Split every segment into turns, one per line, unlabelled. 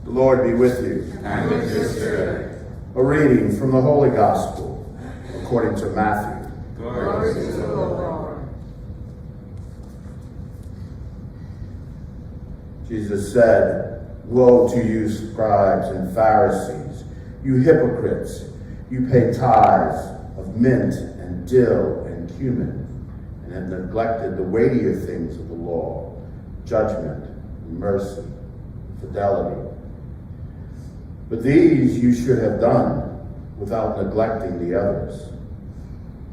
The Lord be with you.
And with your spirit.
A reading from the Holy Gospel according to Matthew.
Glory to the Lord.
Jesus said, "Woe to you, scribes and Pharisees, you hypocrites! You pay tithes of mint and dill and cumin, and have neglected the weightier things of the law, judgment, mercy, fidelity. But these you should have done without neglecting the others.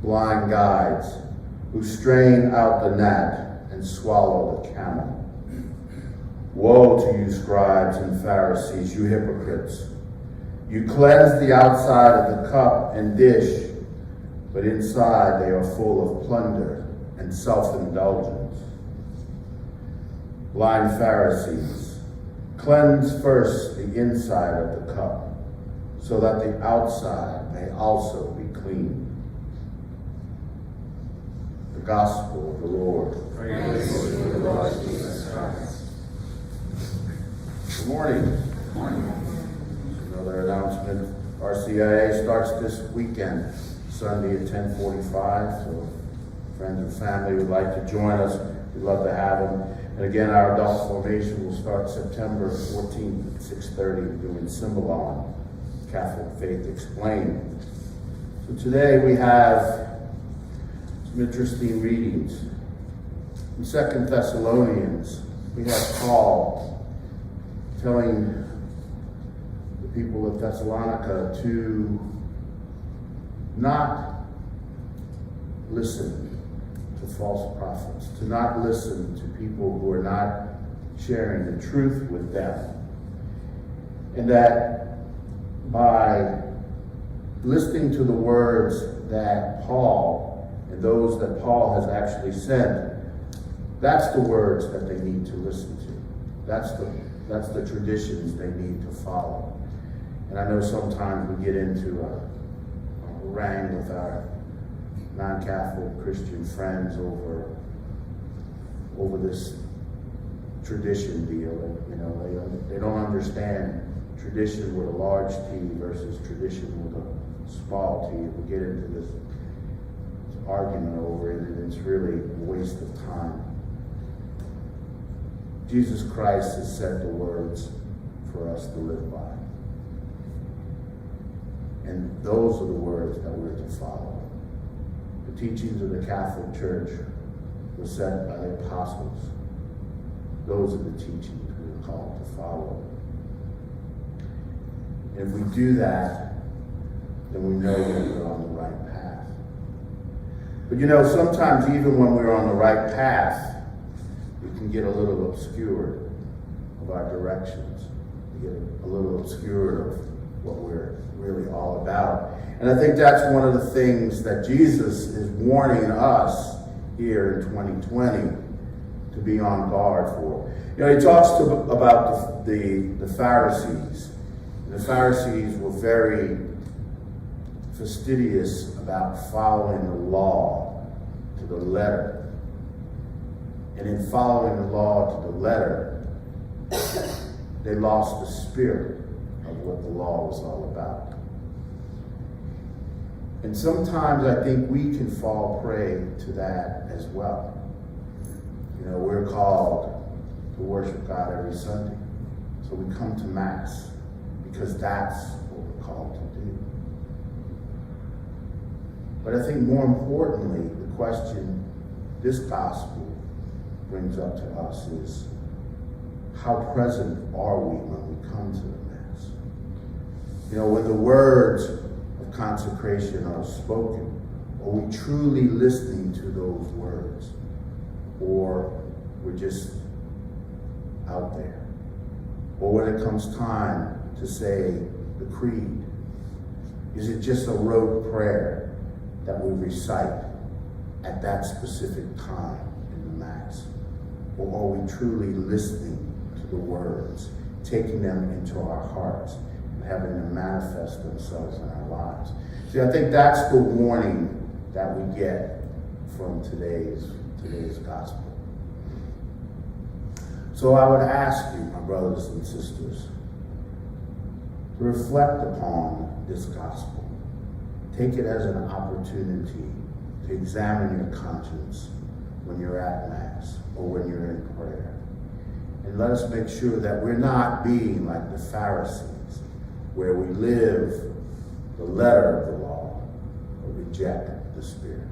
Blind guides who strain out the gnat and swallow the camel. Woe to you, scribes and Pharisees, you hypocrites! You cleanse the outside of the cup and dish, but inside they are full of plunder and self-indulgence. Blind Pharisees, cleanse first the inside of the cup, so that the outside may also be clean." The Gospel of the Lord.
Praise to the Lord Jesus Christ.
Good morning.
Good morning.
Another announcement. RCIA starts this weekend, Sunday at 10:45. So friends and family would like to join us, we'd love to have them. And again, our adult formation will start September 14th at 6:30, doing Symbolon, Catholic Faith Explained. So today we have some interesting readings. In 2 Thessalonians, we have Paul telling the people of Thessalonica to not listen to false prophets, to not listen to people who are not sharing the truth with them. And that by listening to the words that Paul and those that Paul has actually sent, that's the words that they need to listen to. That's the traditions they need to follow. And I know sometimes we get into a harangue with our non-Catholic Christian friends over this tradition deal. They don't understand tradition with a large T versus tradition with a small T. We get into this argument over it, and it's really a waste of time. Jesus Christ has set the words for us to live by. And those are the words that we're to follow. The teachings of the Catholic Church were set by the apostles. Those are the teachings we're called to follow. And if we do that, then we know that we're on the right path. But sometimes even when we're on the right path, we can get a little obscured of our directions. We get a little obscured of what we're really all about. And I think that's one of the things that Jesus is warning us here in 2020 to be on guard for. He talks about the Pharisees. The Pharisees were very fastidious about following the law to the letter. And in following the law to the letter, they lost the spirit of what the law was all about. And sometimes I think we can fall prey to that as well. We're called to worship God every Sunday. So we come to Mass because that's what we're called to do. But I think more importantly, the question this gospel brings up to us is, how present are we when we come to the Mass? When the words of consecration are spoken, are we truly listening to those words? Or we're just out there? Or when it comes time to say the creed, is it just a rote prayer that we recite at that specific time in the Mass? Or are we truly listening to the words, taking them into our hearts, and having them manifest themselves in our lives? See, I think that's the warning that we get from today's gospel. So I would ask you, my brothers and sisters, reflect upon this gospel. Take it as an opportunity to examine your conscience when you're at Mass or when you're in prayer. And let us make sure that we're not being like the Pharisees, where we live the letter of the law, but reject the Spirit.